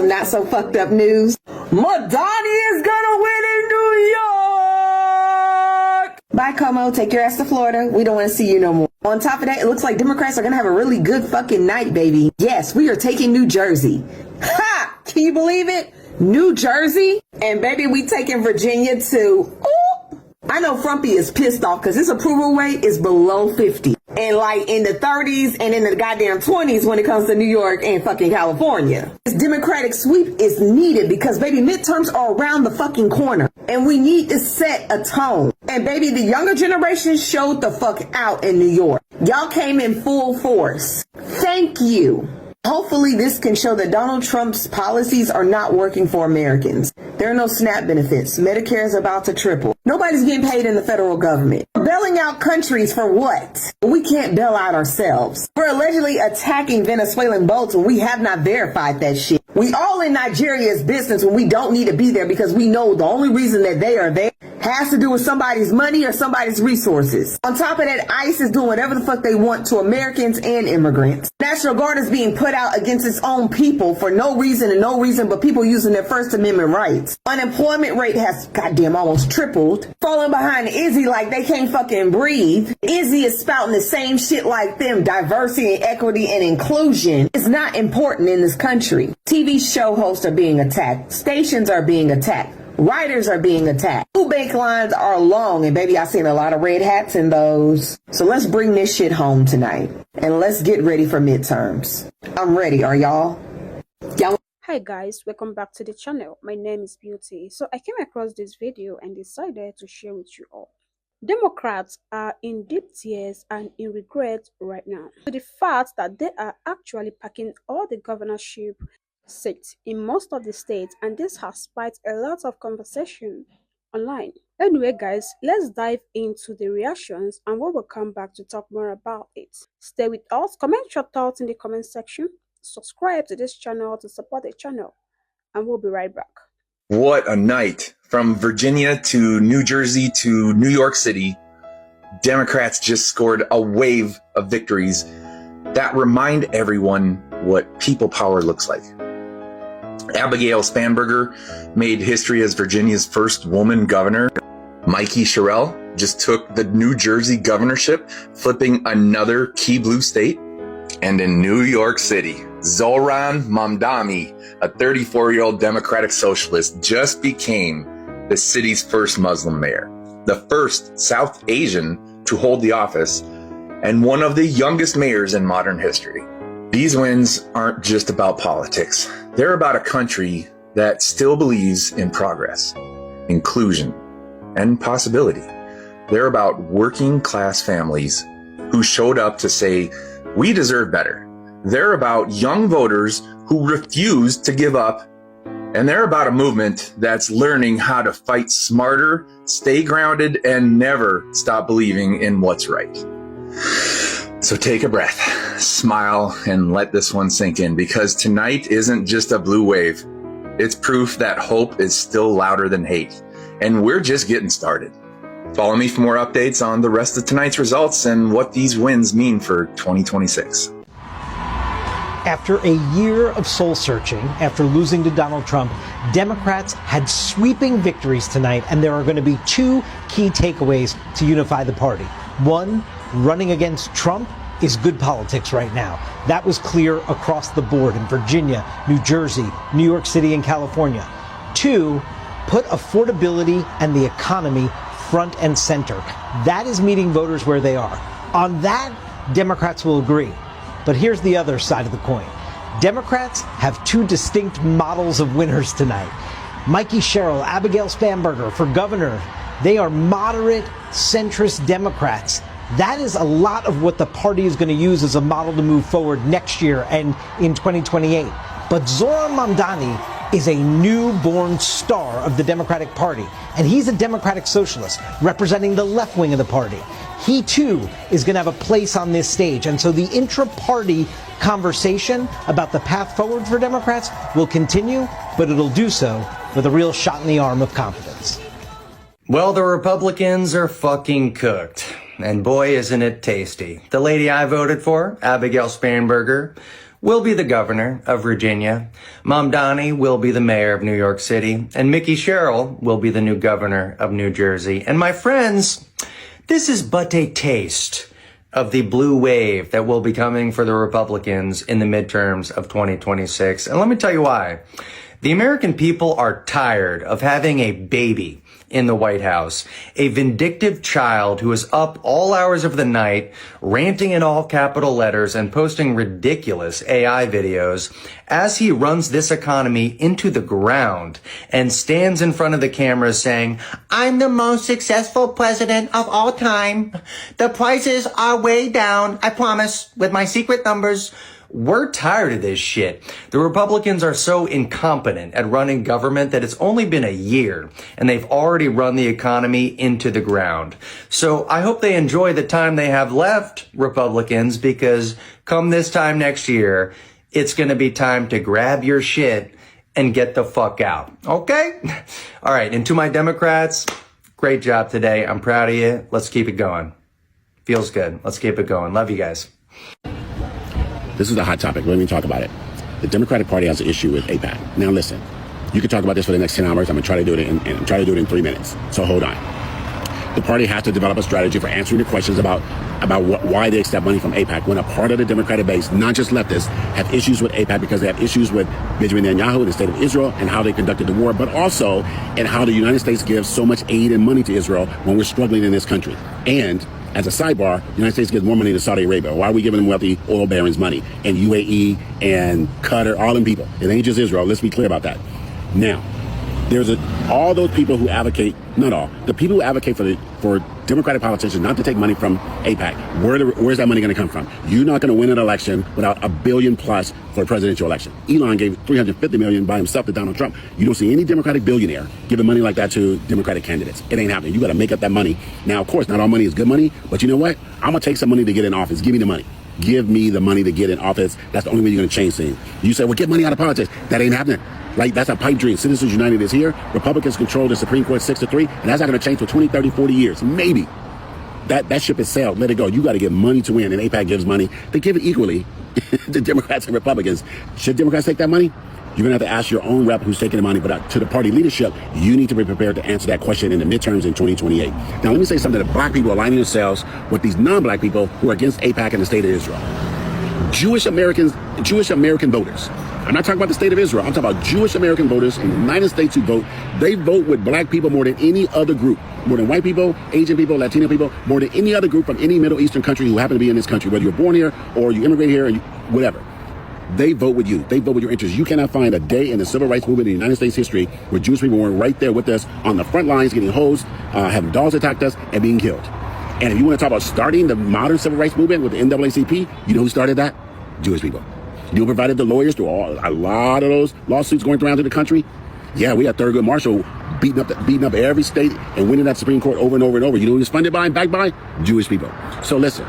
Not so fucked up news. Madani is gonna win in New York! Bye, Como. Take your ass to Florida. We don't want to see you no more. On top of that, it looks like Democrats are gonna have a really good fucking night, baby. Yes, we are taking New Jersey. Ha! Can you believe it? New Jersey? And baby, we taking Virginia too. Ooh. I know Frumpy is pissed off because his approval rate is below 50. And like in the 30s and in the goddamn 20s when it comes to New York and fucking California. This Democratic sweep is needed because baby, midterms are around the fucking corner. And we need to set a tone. And baby, the younger generation showed the fuck out in New York. Y'all came in full force. Thank you. Hopefully this can show that Donald Trump's policies are not working for Americans. There are no SNAP benefits. Medicare is about to triple. Nobody's getting paid in the federal government. We're bailing out countries for what? We can't bail out ourselves. We're allegedly attacking Venezuelan boats when we have not verified that shit. We all in Nigeria's business when we don't need to be there because we know the only reason that they are there has to do with somebody's money or somebody's resources. On top of that, ICE is doing whatever the fuck they want to Americans and immigrants. National Guard is being put out against its own people for no reason but people using their First Amendment rights. Unemployment rate has goddamn almost tripled. Falling behind Izzy like they can't fucking breathe. Izzy is spouting the same shit like them. Diversity and equity and inclusion is not important in this country. TV show hosts are being attacked. Stations are being attacked. Writers are being attacked. Food bank lines are long, and baby, I seen a lot of red hats in those. So let's bring this shit home tonight, and let's get ready for midterms. I'm ready. Are y'all? Hi guys, welcome back to the channel. My name is Beauty. So I came across this video and decided to share with you all. Democrats are in deep tears and in regret right now to the fact that they are actually packing all the governorship seats in most of the states, and this has sparked a lot of conversation online. Anyway guys, let's dive into the reactions and we will come back to talk more about it. Stay with us, comment your thoughts in the comment section, subscribe to this channel to support the channel, and we'll be right back. What a night. From Virginia to New Jersey to New York City, Democrats just scored a wave of victories that remind everyone what people power looks like. Abigail Spanberger made history as Virginia's first woman governor. Mikey Sherrill just took the New Jersey governorship, flipping another key blue state. And in New York City, Zohran Mamdani, a 34-year-old Democratic socialist, just became the city's first Muslim mayor, the first South Asian to hold the office, and one of the youngest mayors in modern history. These wins aren't just about politics. They're about a country that still believes in progress, inclusion, and possibility. They're about working class families who showed up to say, we deserve better. They're about young voters who refuse to give up. And they're about a movement that's learning how to fight smarter, stay grounded, and never stop believing in what's right. So take a breath, smile, and let this one sink in, because tonight isn't just a blue wave. It's proof that hope is still louder than hate. And we're just getting started. Follow me for more updates on the rest of tonight's results and what these wins mean for 2026. After a year of soul searching, after losing to Donald Trump, Democrats had sweeping victories tonight, and there are going to be two key takeaways to unify the party. One, running against Trump is good politics right now. That was clear across the board in Virginia, New Jersey, New York City, and California. Two, put affordability and the economy front and center. That is meeting voters where they are. On that, Democrats will agree. But here's the other side of the coin. Democrats have two distinct models of winners tonight. Mikey Sherrill, Abigail Spanberger for governor. They are moderate, centrist Democrats. That is a lot of what the party is going to use as a model to move forward next year and in 2028. But Zohran Mamdani is a newborn star of the Democratic Party, and he's a Democratic socialist representing the left wing of the party. He too is going to have a place on this stage, and so the intra-party conversation about the path forward for Democrats will continue, but it'll do so with a real shot in the arm of confidence. Well, the Republicans are fucking cooked. And boy, isn't it tasty. The lady I voted for, Abigail Spanberger, will be the governor of Virginia. Mamdani will be the mayor of New York City. And Mickey Sherrill will be the new governor of New Jersey. And my friends, this is but a taste of the blue wave that will be coming for the Republicans in the midterms of 2026. And let me tell you why. The American people are tired of having a baby in the White House, a vindictive child who is up all hours of the night, ranting in all capital letters and posting ridiculous AI videos as he runs this economy into the ground and stands in front of the camera saying, "I'm the most successful president of all time. The prices are way down, I promise, with my secret numbers." We're tired of this shit. The Republicans are so incompetent at running government that it's only been a year and they've already run the economy into the ground. So I hope they enjoy the time they have left, Republicans, because come this time next year, it's going to be time to grab your shit and get the fuck out. Okay? All right. And to my Democrats, great job today. I'm proud of you. Let's keep it going. Feels good. Let's keep it going. Love you guys. This is a hot topic. Let me talk about it. The Democratic Party has an issue with AIPAC. Now listen, you can talk about this for the next 10 hours. I'm going to try to do it in 3 minutes. So hold on. The party has to develop a strategy for answering the questions about why they accept money from AIPAC when a part of the Democratic base, not just leftists, have issues with AIPAC because they have issues with Benjamin Netanyahu, the state of Israel, and how they conducted the war, but also in how the United States gives so much aid and money to Israel when we're struggling in this country. And as a sidebar, the United States gives more money to Saudi Arabia. Why are we giving them wealthy oil barons money? And UAE and Qatar, all them people. It ain't just Israel. Let's be clear about that. Now, all those people who advocate, not all, the people who advocate for Democratic politicians not to take money from AIPAC, where's that money going to come from? You're not going to win an election without $1 billion plus for a presidential election. Elon gave $350 million by himself to Donald Trump. You don't see any Democratic billionaire giving money like that to Democratic candidates. It ain't happening. You got to make up that money. Now, of course, not all money is good money, but you know what? I'm going to take some money to get in office. Give me the money. Give me the money to get in office. That's the only way you're going to change things. You say, well, get money out of politics. That ain't happening. Like, that's a pipe dream. Citizens United is here. Republicans control the Supreme Court 6-3, and that's not going to change for 20, 30, 40 years. Maybe. That ship has sailed. Let it go. You got to give money to win, and AIPAC gives money. They give it equally to Democrats and Republicans. Should Democrats take that money? You're going to have to ask your own rep who's taking the money. But to the party leadership, you need to be prepared to answer that question in the midterms in 2028. Now, let me say something to black people aligning themselves with these non-black people who are against AIPAC and the state of Israel. Jewish American voters. I'm not talking about the state of Israel. I'm talking about Jewish American voters in the United States who vote. They vote with black people more than any other group, more than white people, Asian people, Latino people, more than any other group from any Middle Eastern country who happen to be in this country, whether you're born here or you immigrate here, whatever. They vote with you. They vote with your interests. You cannot find a day in the civil rights movement in the United States history where Jewish people weren't right there with us on the front lines, getting hosed, having dogs attacked us, and being killed. And if you want to talk about starting the modern civil rights movement with the NAACP, you know who started that? Jewish people. You know who provided the lawyers to a lot of those lawsuits going around to the country? Yeah, we had Thurgood Marshall beating up every state and winning that Supreme Court over and over and over. You know who was funded by and backed by? Jewish people. So listen,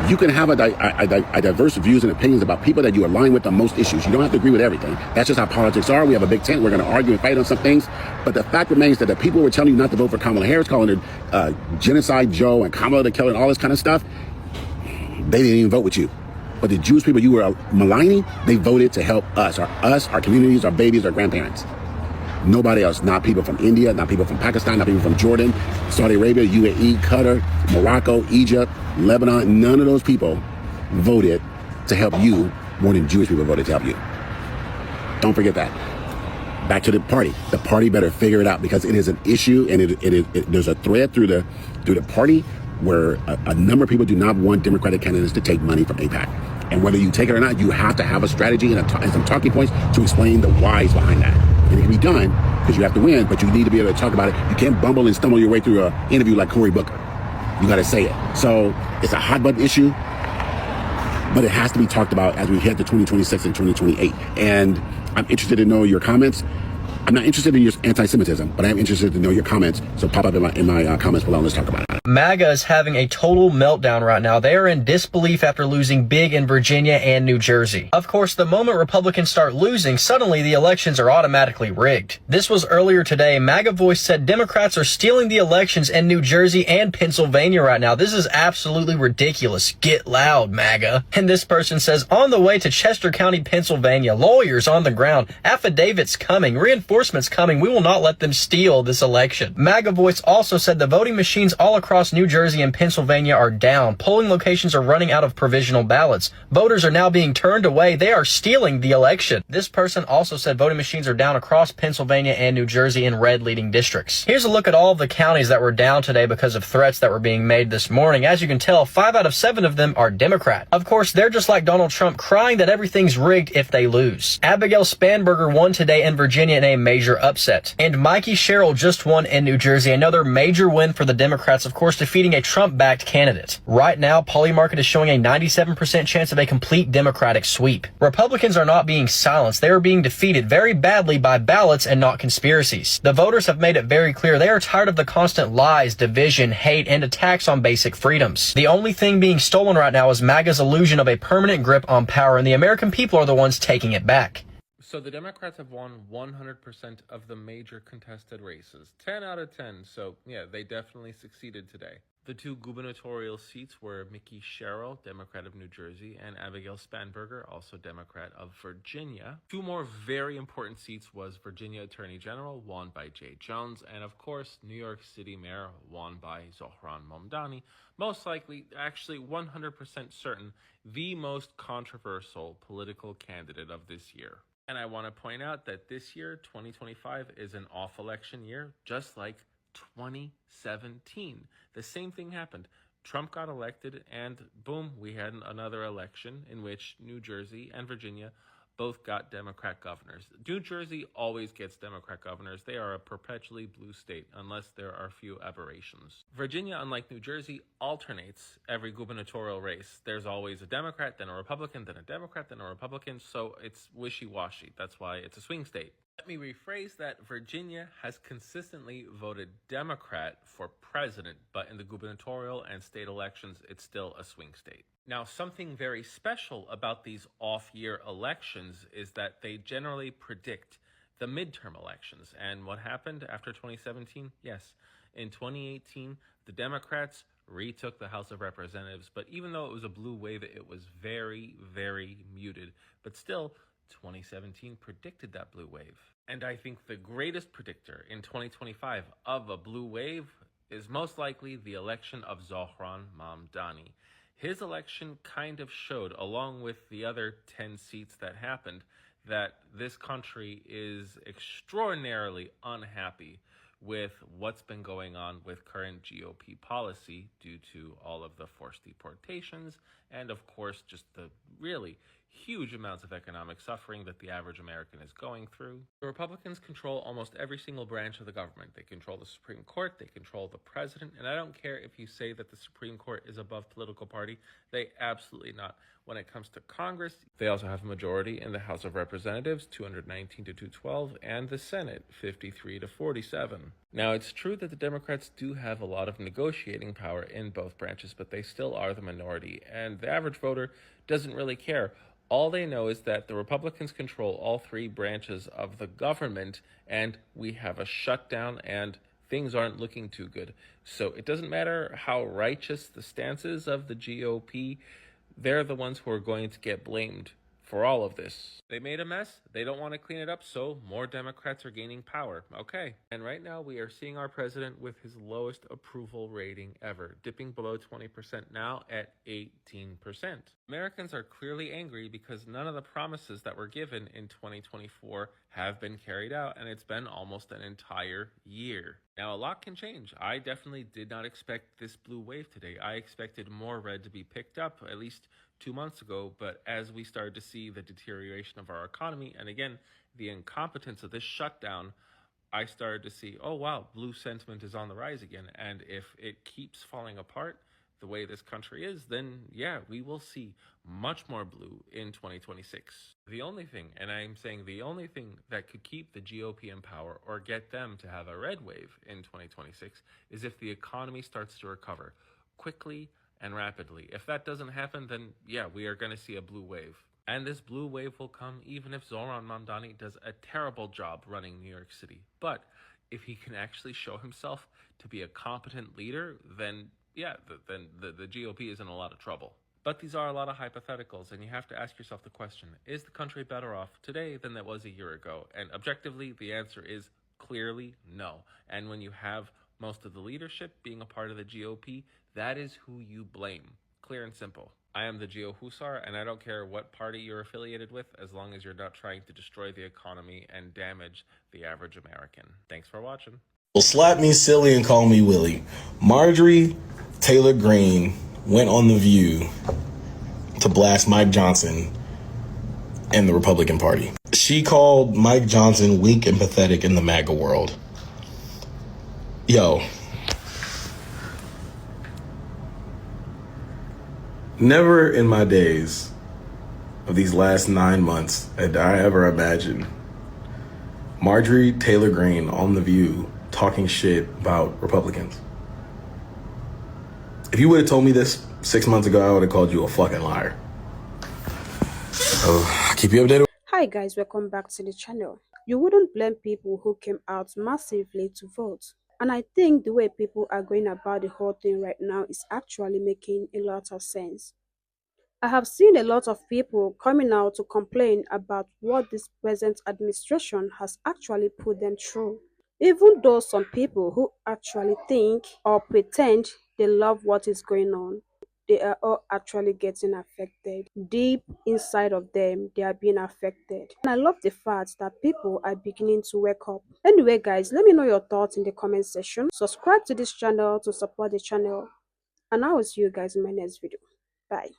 you can have a diverse views and opinions about people that you align with on most issues. You don't have to agree with everything. That's just how politics are. We have a big tent. We're going to argue and fight on some things. But the fact remains that the people who were telling you not to vote for Kamala Harris, calling her Genocide Joe and Kamala the Killer and all this kind of stuff, they didn't even vote with you. But the Jewish people you were maligning, they voted to help us, our communities, our babies, our grandparents. Nobody else. Not people from India, not people from Pakistan, not people from Jordan, Saudi Arabia, UAE, Qatar, Morocco, Egypt, Lebanon. None of those people voted to help you more than Jewish people voted to help you. Don't forget that. Back to the party. The party better figure it out because it is an issue and there's a thread through the party where a number of people do not want Democratic candidates to take money from AIPAC. And whether you take it or not, you have to have a strategy and some talking points to explain the whys behind that. And it can be done because you have to win, but you need to be able to talk about it. You can't bumble and stumble your way through an interview like Cory Booker. You got to say it. So it's a hot button issue, but it has to be talked about as we head to 2026 and 2028. And I'm interested to know your comments. I'm not interested in your anti-Semitism, but I am interested to know your comments. So pop up in my comments below and let's talk about it. MAGA is having a total meltdown right now. They are in disbelief after losing big in Virginia and New Jersey. Of course, the moment Republicans start losing, suddenly the elections are automatically rigged. This was earlier today. MAGA Voice said Democrats are stealing the elections in New Jersey and Pennsylvania right now. This is absolutely ridiculous. Get loud, MAGA. And this person says, on the way to Chester County, Pennsylvania, lawyers on the ground, affidavits coming, reinforcements coming. We will not let them steal this election. MAGA Voice also said the voting machines all across New Jersey and Pennsylvania are down. Polling locations are running out of provisional ballots. Voters are now being turned away. They are stealing the election. This person also said voting machines are down across Pennsylvania and New Jersey in red leading districts. Here's a look at all of the counties that were down today because of threats that were being made this morning. As you can tell, 5 out of 7 of them are Democrat. Of course, they're just like Donald Trump, crying that everything's rigged if they lose. Abigail Spanberger won today in Virginia in a major upset. And Mikey Sherrill just won in New Jersey, another major win for the Democrats, of course, defeating a Trump-backed candidate. Right now, Polymarket is showing a 97% chance of a complete Democratic sweep. Republicans are not being silenced. They are being defeated very badly by ballots and not conspiracies. The voters have made it very clear they are tired of the constant lies, division, hate, and attacks on basic freedoms. The only thing being stolen right now is MAGA's illusion of a permanent grip on power, and the American people are the ones taking it back. So the Democrats have won 100% of the major contested races. 10 out of 10. So, yeah, they definitely succeeded today. The 2 gubernatorial seats were Mickey Sherrill, Democrat of New Jersey, and Abigail Spanberger, also Democrat of Virginia. 2 more very important seats was Virginia Attorney General, won by Jay Jones, and of course, New York City Mayor, won by Zohran Mamdani. Most likely, actually 100% certain, the most controversial political candidate of this year. And I want to point out that this year, 2025, is an off-election year, just like 2017. The same thing happened. Trump got elected, and boom, we had another election in which New Jersey and Virginia both got Democrat governors. New Jersey always gets Democrat governors. They are a perpetually blue state, unless there are a few aberrations. Virginia, unlike New Jersey, alternates every gubernatorial race. There's always a Democrat, then a Republican, then a Democrat, then a Republican, so it's wishy-washy. That's why it's a swing state. Let me rephrase that. Virginia has consistently voted Democrat for president, but in the gubernatorial and state elections, it's still a swing state. Now, something very special about these off-year elections is that they generally predict the midterm elections. And what happened after 2017? Yes, in 2018, the Democrats retook the House of Representatives, but even though it was a blue wave, it was very, very muted. But still, 2017 predicted that blue wave. And I think the greatest predictor in 2025 of a blue wave is most likely the election of Zohran Mamdani. His election kind of showed, along with the other 10 seats that happened, that this country is extraordinarily unhappy with what's been going on with current GOP policy due to all of the forced deportations and, of course, just the really huge amounts of economic suffering that the average American is going through. The Republicans control almost every single branch of the government. They control the Supreme Court, they control the president, and I don't care if you say that the Supreme Court is above political party, they absolutely not. When it comes to Congress, they also have a majority in the House of Representatives, 219 to 212, and the Senate, 53 to 47. Now, it's true that the Democrats do have a lot of negotiating power in both branches, but they still are the minority, and the average voter doesn't really care. All they know is that the Republicans control all 3 branches of the government, and we have a shutdown, and things aren't looking too good. So it doesn't matter how righteous the stance is of the GOP, they're the ones who are going to get blamed for all of this. They made a mess. They don't want to clean it up, so more Democrats are gaining power. Okay. And right now we are seeing our president with his lowest approval rating ever, dipping below 20% now at 18%. Americans are clearly angry because none of the promises that were given in 2024 have been carried out, and it's been almost an entire year. Now, a lot can change. I definitely did not expect this blue wave today. I expected more red to be picked up, at least 2 months ago, but as we started to see the deterioration of our economy, and again, the incompetence of this shutdown, I started to see, oh wow, blue sentiment is on the rise again, and if it keeps falling apart, the way this country is, then yeah, we will see much more blue in 2026. The only thing, and I'm saying the only thing that could keep the GOP in power or get them to have a red wave in 2026 is if the economy starts to recover quickly and rapidly. If that doesn't happen, then yeah, we are going to see a blue wave. And this blue wave will come even if Zohran Mamdani does a terrible job running New York City. But if he can actually show himself to be a competent leader, then yeah, then the GOP is in a lot of trouble. But these are a lot of hypotheticals, and you have to ask yourself the question, is the country better off today than it was a year ago? And objectively, the answer is clearly no. And when you have most of the leadership being a part of the GOP, that is who you blame. Clear and simple. I am the Geo Husar, and I don't care what party you're affiliated with, as long as you're not trying to destroy the economy and damage the average American. Thanks for watching. Well, slap me silly and call me Willie. Marjorie Taylor Greene went on The View to blast Mike Johnson and the Republican Party. She called Mike Johnson weak and pathetic in the MAGA world. Yo. Never in my days of these last 9 months had I ever imagined Marjorie Taylor Greene on The View talking shit about Republicans. If you would have told me this 6 months ago, I would have called you a fucking liar. So, I'll keep you updated. Hi guys, welcome back to the channel. You wouldn't blame people who came out massively to vote. And I think the way people are going about the whole thing right now is actually making a lot of sense. I have seen a lot of people coming out to complain about what this present administration has actually put them through. Even though some people who actually think or pretend they love what is going on, they are all actually getting affected. Deep inside of them, they are being affected. And I love the fact that people are beginning to wake up. Anyway, guys, let me know your thoughts in the comment section. Subscribe to this channel to support the channel. And I will see you guys in my next video. Bye.